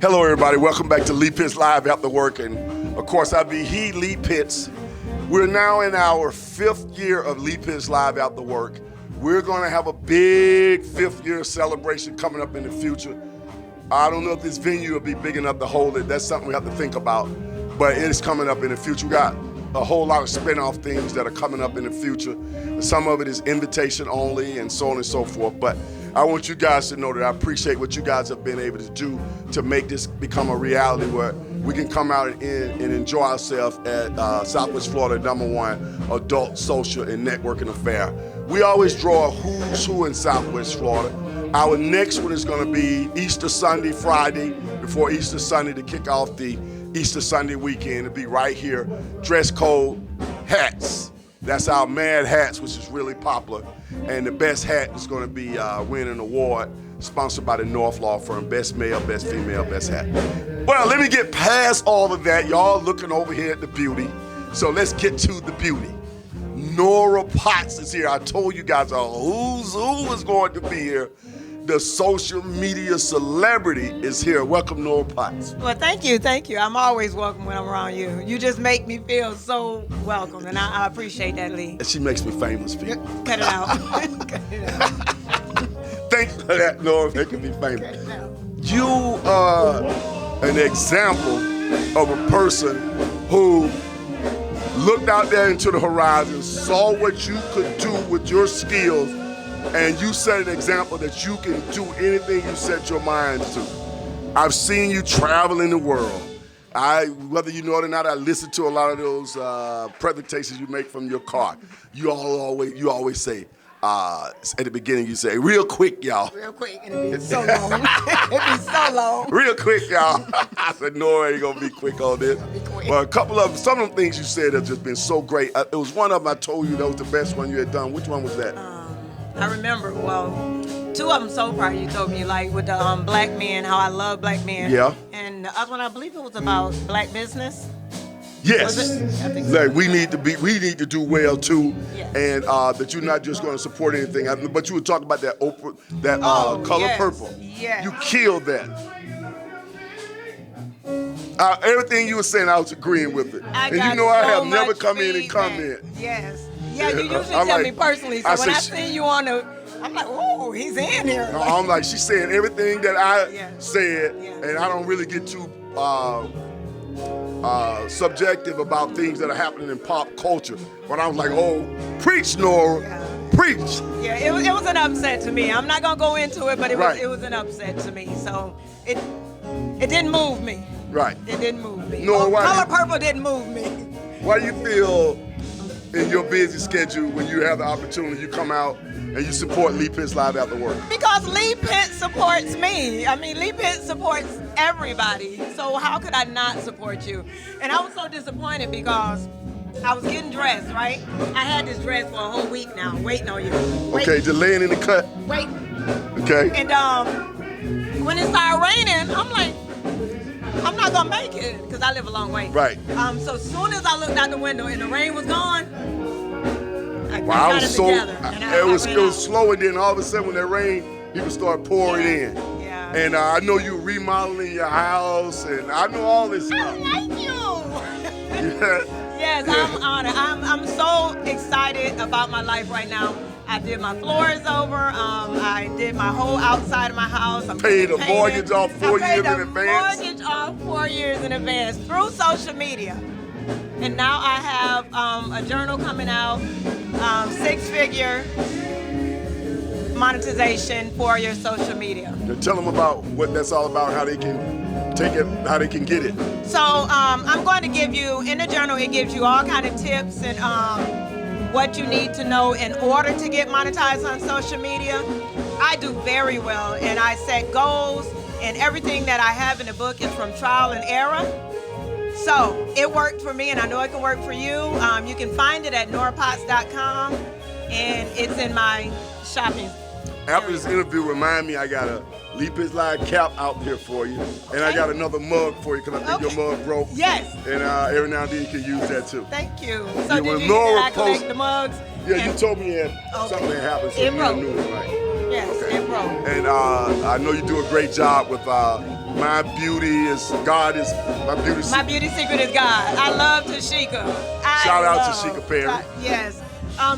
Hello, everybody. Welcome back to Lee Pitts Live After Work. And, of course, I be he, Lee Pitts. We're now in our 5th year of Lee Pitts Live After Work. We're going to have a big 5th year celebration coming up in the future. I don't know if this venue will be big enough to hold it. That's something we have to think about. But it is coming up in the future. We got a whole lot of spin-off things that are coming up in the future. Some of it is invitation only and so on and so forth. But I want you guys to know that I appreciate what you guys have been able to do to make this become a reality where we can come out and enjoy ourselves at Southwest Florida #1 adult social and networking affair. We always draw a who's who in Southwest Florida. Our next one is going to be Easter Sunday, Friday, before Easter Sunday to kick off the Easter Sunday weekend. It'll be right here. Dress code, hats. That's our Mad Hats, which is really popular. And the best hat is going to be winning an award sponsored by the North Law Firm. Best male, best female, best hat. Well, let me get past all of that. Y'all looking over here at the beauty. So let's get to the beauty. Nora Potts is here. I told you guys a who's who is going to be here. The social media celebrity is here. Welcome, Nora Potts. Well, thank you. I'm always welcome when I'm around you. You just make me feel so welcome, and I appreciate that, Lee. And she makes me famous, people. Cut it out. Cut it out. Thanks for that, Nora, making me famous. You are an example of a person who looked out there into the horizon, saw what you could do with your skills, and you set an example that you can do anything you set your mind to. I've seen you traveling the world. Whether you know it or not, I listen to a lot of those presentations you make from your car. You always say, at the beginning you say, real quick, y'all. Real quick, and it'll be so long. It'll be so long. Real quick, y'all. I said, no, it ain't gonna be quick on this. But some of the things you said have just been so great. It was one of them I told you that was the best one you had done. Which one was that? I remember, two of them so far you told me, like with the black men, how I love black men. Yeah. And the other one, I believe it was about black business. Yes. I think so. Like we need to do well too, Yes. and that you're not just going to support anything. But you were talking about that color yes. purple. Yeah. You killed that. Everything you were saying, I was agreeing with it. I have never come in and comment. Yes. Yeah, you usually tell me personally. So when I see you on I'm like, oh, he's in here. No, I'm like, she's saying everything that I said, Yeah. and I don't really get too subjective about things that are happening in pop culture. But I was like, oh, preach, Nora, preach. Yeah, it was an upset to me. I'm not gonna go into it, but it was an upset to me. So it didn't move me. Right. It didn't move me. Nora, Color purple didn't move me. Why do you feel in your busy schedule when you have the opportunity, you come out and you support Lee Pitts Live After Work? Because Lee Pitts supports me. I mean, Lee Pitts supports everybody. So how could I not support you? And I was so disappointed because I was getting dressed, right? I had this dress for a whole week now, waiting on you. Okay, just laying in the cut. Wait. Okay. And when it started raining, I'm like, I'm not gonna make it because I live a long way. Right. So as soon as I looked out the window and the rain was gone, I Wow, got it together. It was slow, and then all of a sudden when that rain, people started pouring in. Yeah. And I know you remodeling your house, and I know all this stuff. I like you. Yeah. Yes, I'm honored. I'm so excited about my life right now. I did my floors over. I did my whole outside of my house. Paid a mortgage off 4 years in advance. Mortgage off 4 years in advance through social media. And now I have a journal coming out, 6-figure monetization for your social media. Tell them about what that's all about, how they can take it, how they can get it. So I'm going to give you, in the journal, it gives you all kind of tips and what you need to know in order to get monetized on social media. I do very well, and I set goals, and everything that I have in the book is from trial and error. So it worked for me, and I know it can work for you. You can find it at norapotts.com, and it's in my shopping. After this interview, remind me I got a Lee Pitts Live cap out here for you, and I got another mug for you because I think your mug broke. Yes. And every now and then you can use that too. Thank you. So Yeah, did when you Nora I collect post- the mugs? Yeah, you told me something that happened, so It you broke. knew it, right? Yes, Okay. it broke. And I know you do a great job with My beauty is God is my beauty. My beauty secret is God. I love Tashika. Shout out to Tashika Perry. Yes.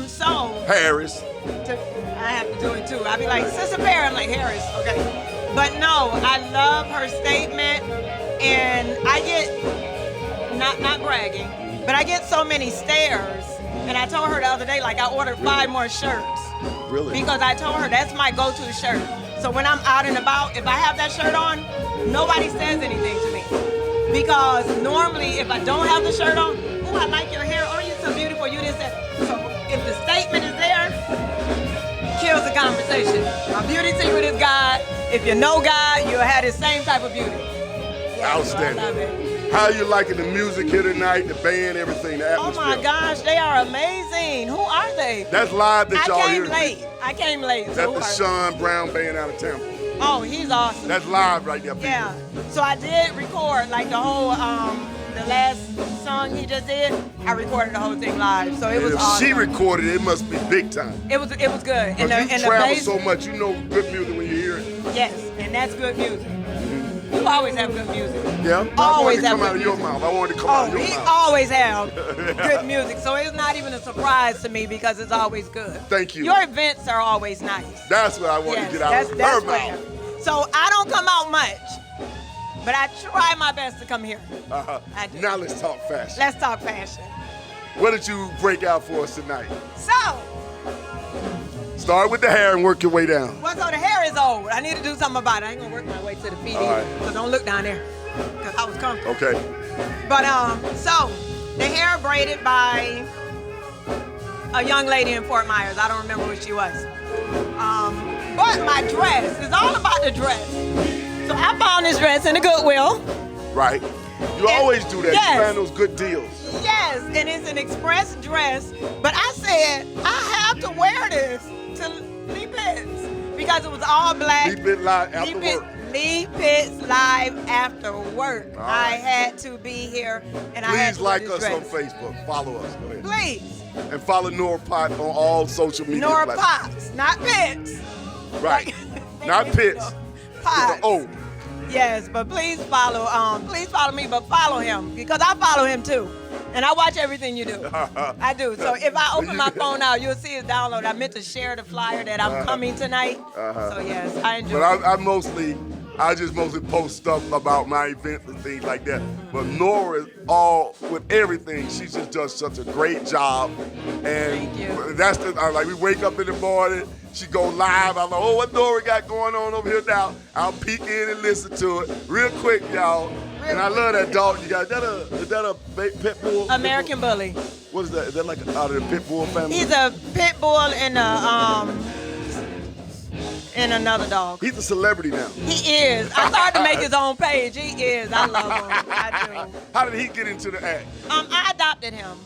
So Harris. I have to do it too. I'll be like, Sister Perry. I'm like, Harris. Okay. But no, I love her statement, and I get not bragging, but I get so many stares. And I told her the other day, like, I ordered 5 more shirts. Really? Because I told her that's my go-to shirt. So when I'm out and about, if I have that shirt on, nobody says anything to me. Because normally, if I don't have the shirt on, oh, I like your hair. Oh, you're so beautiful. You didn't say. So if the statement is there, kills the conversation. My beauty secret is God. If you know God, you'll have the same type of beauty. Yeah, outstanding. So I love it. How you liking the music here tonight, the band, everything, the atmosphere? Oh my gosh, they are amazing. Who are they? That's live that y'all hear. I came late. So That's the Sean Brown band out of Tampa. Oh, he's awesome. That's live right there, people. Yeah. So I did record like the whole the last song he just did. I recorded the whole thing live, so it was if awesome. she recorded it, it must be big time. It was good. Because you travel so much, you know good music when you hear it. Yes, and that's good music. You always have good music. Yeah, Always I have wanted to come out of good your music. mouth. I wanted to come out of your He mouth. always have good music, so it's not even a surprise to me because it's always good. Thank you. Your events are always nice. That's what I want to get out of her that's mouth. fair. So I don't come out much, but I try my best to come here. I do. Now let's talk fashion. Let's talk fashion. What did you break out for us tonight? So, Start with the hair and work your way down. well, so the hair is old. I need to do something about it. I ain't gonna work my way to the feet All either. right. So don't look down there, cause I was comfortable. Okay. But so the hair braided by a young lady in Fort Myers. I don't remember who she was. But my dress is all about the dress. So I found this dress in the Goodwill. Right. You always do that. Yes. You find those good deals. Yes, and it's an express dress. But I said I have to wear this to Lee Pitts because it was all black. Lee Pitts live after work. Lee Pitts live after work. All I right. had to be here, and I had Please to wear like this us dress. on Facebook. Follow us. Go ahead. Please, And follow Nora Potts on all social media Nora platforms. Potts, not Pitts. Right. Not Pitts. Potts. With the O. Yes, but please follow me, but follow him because I follow him too. And I watch everything you do. I do. So if I open my phone now, you'll see it download. I meant to share the flyer that I'm coming tonight. So yes, I enjoy But it. I just mostly post stuff about my events and things like that. But Nora is all with everything. She just does such a great job. And Thank you. that's like we wake up in the morning, she go live. I'm like, oh, what Nora got going on over here now? I'll peek in and listen to it real quick, y'all. And I love that dog you got. Is that a pit bull? American Bully. What is that? Is that like out of the pit bull family? He's a pit bull and another dog. He's a celebrity now. He is. I started to make his own page. He is. I love him. I do. How did he get into the act? I adopted him.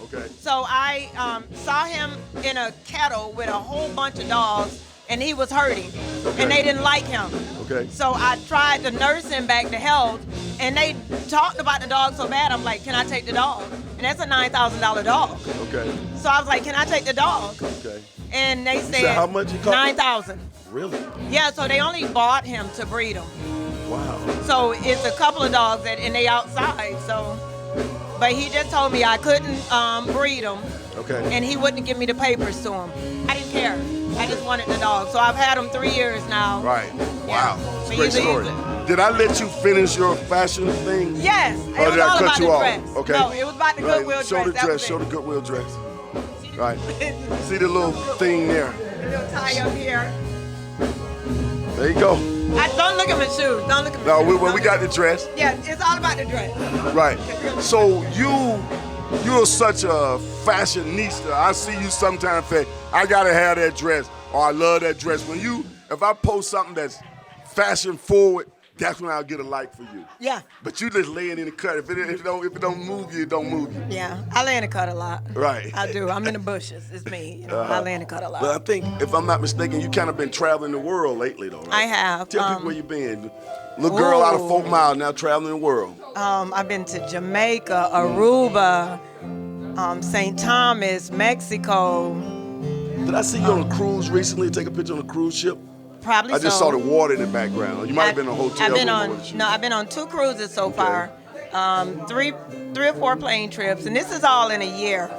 Okay. So I saw him in a kennel with a whole bunch of dogs, and he was hurting, and they didn't like him. Okay. So I tried to nurse him back to health, and they talked about the dog so bad. I'm like, can I take the dog? And that's a $9,000 dog. Okay. So I was like, can I take the dog? Okay. And they said, how much it cost? $9,000. Really? Yeah. So they only bought him to breed him. Wow. So it's a couple of dogs and they outside. So, but he just told me I couldn't breed them. Okay. And he wouldn't give me the papers to him. I didn't care. I just wanted the dog. So I've had him 3 years now. Right. Yeah. Wow. So Great he's story. easy. Did I let you finish your fashion thing? Yes. Or It was did I all cut about you the off? dress. Okay. No, it was about the Goodwill Show dress. the That dress. was Show it. the Goodwill dress. Right. See the little thing there. The little tie up here. There you go. Don't look at my shoes. Don't look at my No, shoes. we got the dress. Yeah, it's all about the dress. Right. So you're such a fashionista. I see you sometimes say, I gotta have that dress, or I love that dress. If I post something that's fashion forward, that's when I'll get a like for you. Yeah. But you just laying in the cut. If it don't move you, it don't move you. Yeah. I lay in the cut a lot. Right. I do. I'm in the bushes. It's me. You know, I lay in the cut a lot. But I think, if I'm not mistaken, you kind of been traveling the world lately, though, right? I have. Tell people where you been. Little girl out of Fort Myers, now traveling the world. I've been to Jamaica, Aruba, St. Thomas, Mexico. Did I see you on a cruise recently? Take a picture on a cruise ship? Probably I just so. saw the water in the background. You might have been in a hotel I've been room. on I've been on 2 cruises so far, three or 4 plane trips, and this is all in a year.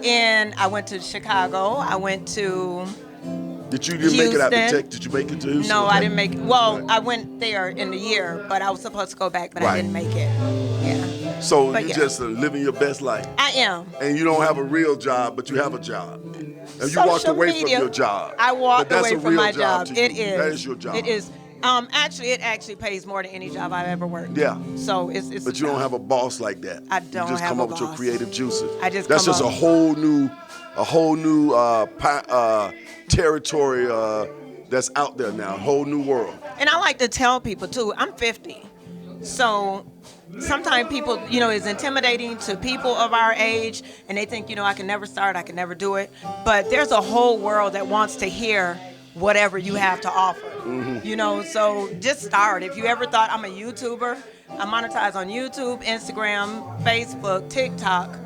And I went to Chicago. I went to Did you make it out to Houston. Texas? Did you make it to Houston? No, Okay. I didn't make it. Well, I went there in the year, but I was supposed to go back, but Right. I didn't make it. Yeah. So But you yeah. just living your best life. I am. And you don't have a real job, but you have a job. And you Social walked away media, from your job. I walked But that's away a from real my job. to you. It is. That is your job. It is. Actually, it actually pays more than any job I've ever worked. Yeah. So it's. But you don't have a boss like that. I don't You just have come a up with your boss. creative juices. I just That's come just up- a whole new territory that's out there now. A whole new world. And I like to tell people too. I'm 50, so sometimes people, is intimidating to people of our age, and they think, I can never start, I can never do it. But there's a whole world that wants to hear whatever you have to offer. So just start. If you ever thought I'm a YouTuber, I monetize on YouTube, Instagram, Facebook, TikTok.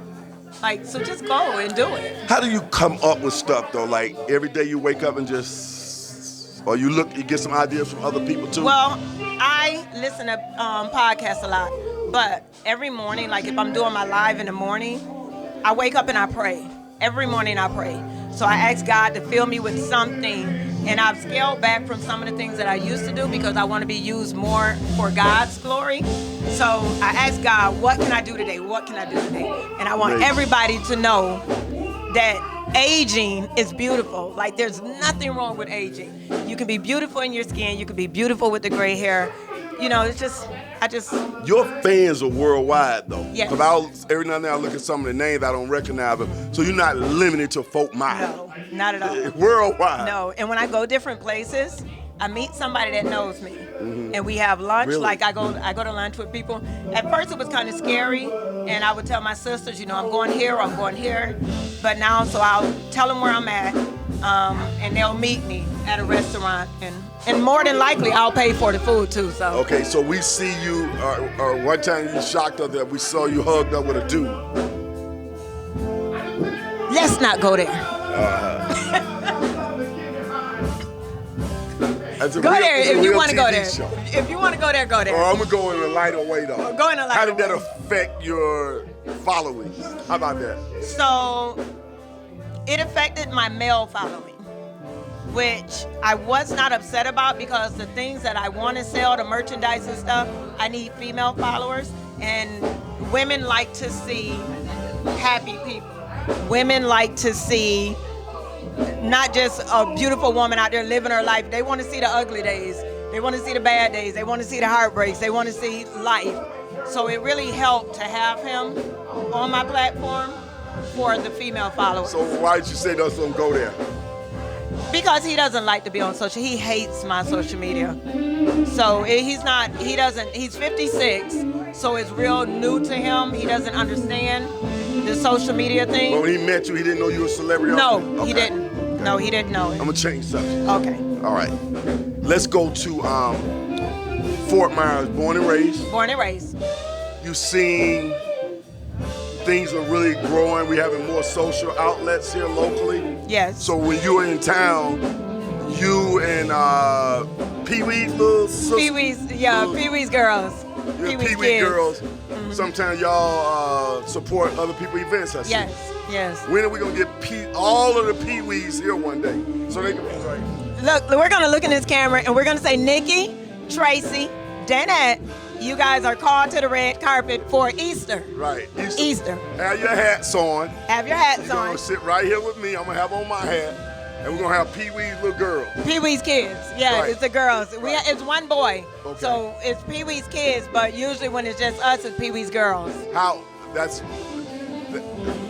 So just go and do it. How do you come up with stuff though? Like every day you wake up and or you get some ideas from other people too? Well, I listen to podcasts a lot, but every morning, like if I'm doing my live in the morning, I wake up and I pray. Every morning I pray. So I ask God to fill me with something, and I've scaled back from some of the things that I used to do because I want to be used more for God's glory. So I ask God, what can I do today? What can I do today? And I want everybody to know that aging is beautiful. Like there's nothing wrong with aging. You can be beautiful in your skin. You can be beautiful with the gray hair. Your fans are worldwide though. Yes. Because every now and then I look at some of the names I don't recognize them. So you're not limited to folk mind. No, not at all. Worldwide. No, and when I go different places, I meet somebody that knows me, and we have lunch. Really? Like I go to lunch with people. At first, it was kind of scary, and I would tell my sisters, I'm going here, or I'm going here. But now, so I'll tell them where I'm at, and they'll meet me at a restaurant, and more than likely, I'll pay for the food too. So. Okay, so we see you, or one time you shocked us that we saw you hugged up with a dude. Let's not go there. Go there if you want to go there. Show. If you want to go there, go there. Or I'm gonna go in a lighter way though. Go in a lighter How did that way. affect your following? How about that? So it affected my male following, which I was not upset about because the things that I want to sell, the merchandise and stuff, I need female followers, and women like to see happy people. Women like to see not just a beautiful woman out there living her life. They want to see the ugly days. They want to see the bad days. They want to see the heartbreaks. They want to see life. So it really helped to have him on my platform for the female followers. So why did you say those don't go there? Because he doesn't like to be on social. He hates my social media. So he's 56, so it's real new to him. He doesn't understand the social media thing. But when he met you, he didn't know you were a celebrity? No, Okay. he didn't. Okay. No, he didn't know it. I'm gonna change subject. Okay. All right. Let's go to Fort Myers, born and raised. Born and raised. You've seen things are really growing. We're having more social outlets here locally. Yes. So when you were in town, you and Pee-wee's little sister. Pee-wee's girls. Your Pee-wee's Pee-wee kids. girls. Sometimes y'all support other people's events, I see. Yes. When are we gonna get all of the Pee-wees here one day? So they can be like, Look, we're gonna look in this camera and we're gonna say, Nikki, Tracy, Danette, you guys are called to the red carpet for Easter. right, Easter. Have your hats on. Have your hats You're on. gonna sit right here with me. I'm gonna have on my hat, and we're gonna have Pee-wee's little girl. Pee-wee's kids. Yeah, Right. it's the girls. Right. It's one boy. Okay. So it's Pee-wee's kids, but usually when it's just us, it's Pee-wee's girls.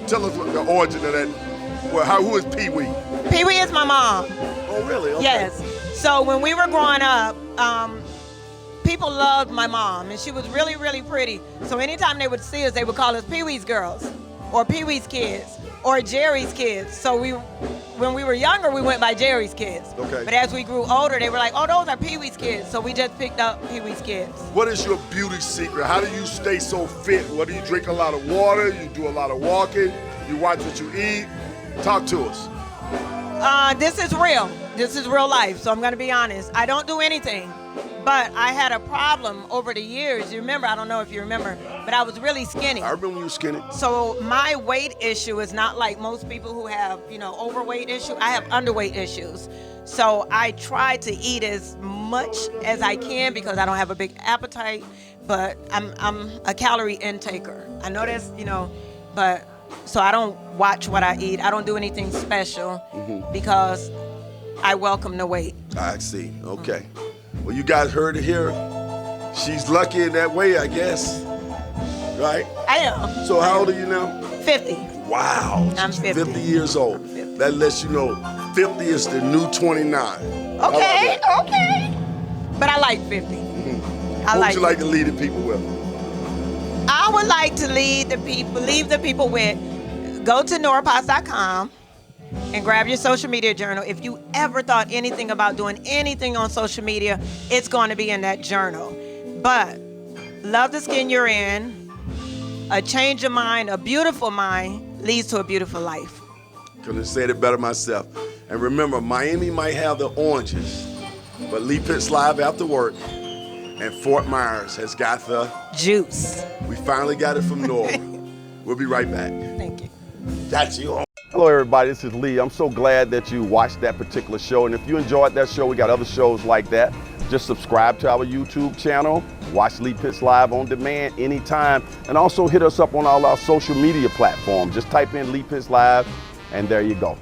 Tell us what the origin of that. Well, who is Pee-wee? Pee-wee is my mom. Oh, really? Okay. Yes. So when we were growing up, people loved my mom, and she was really, really pretty. So anytime they would see us, they would call us Pee-wee's girls, or Pee-wee's kids, or Jerry's kids. So when we were younger, we went by Jerry's kids. Okay. But as we grew older, they were like, oh, those are Pee-wee's kids. So we just picked up Pee-wee's kids. What is your beauty secret? How do you stay so fit? What do you drink a lot of water? You do a lot of walking? You watch what you eat? Talk to us. This is real. this is real life, so I'm going to be honest. I don't do anything, but I had a problem over the years. You remember, I don't know if you remember, but I was really skinny. I remember when you were skinny. So my weight issue is not like most people who have, overweight issue. I have underweight issues. So I try to eat as much as I can because I don't have a big appetite, but I'm a calorie intaker. I know that's, but so I don't watch what I eat. I don't do anything special because I welcome the weight. I see. Okay. Well, you guys heard it here. She's lucky in that way, I guess. Right? I am. So how old are you now? 50. Wow. I'm 50. 50 years old. I'm 50. That lets you know 50 is the new 29. Okay. But I like 50. What would you like to lead the people with? I would like to leave the people with, go to norapots.com and grab your social media journal. If you ever thought anything about doing anything on social media, it's going to be in that journal. But love the skin you're in. A change of mind, a beautiful mind leads to a beautiful life. Couldn't have said it better myself. And remember, Miami might have the oranges, but Lee Pitts Live After Work and Fort Myers has got the juice. We finally got it from Nora. We'll be right back. Thank you. Got you. Hello everybody, this is Lee. I'm so glad that you watched that particular show, and if you enjoyed that show, we got other shows like that. Just subscribe to our YouTube channel, watch Lee Pitts Live on demand anytime, and also hit us up on all our social media platforms. Just type in Lee Pitts Live, and there you go.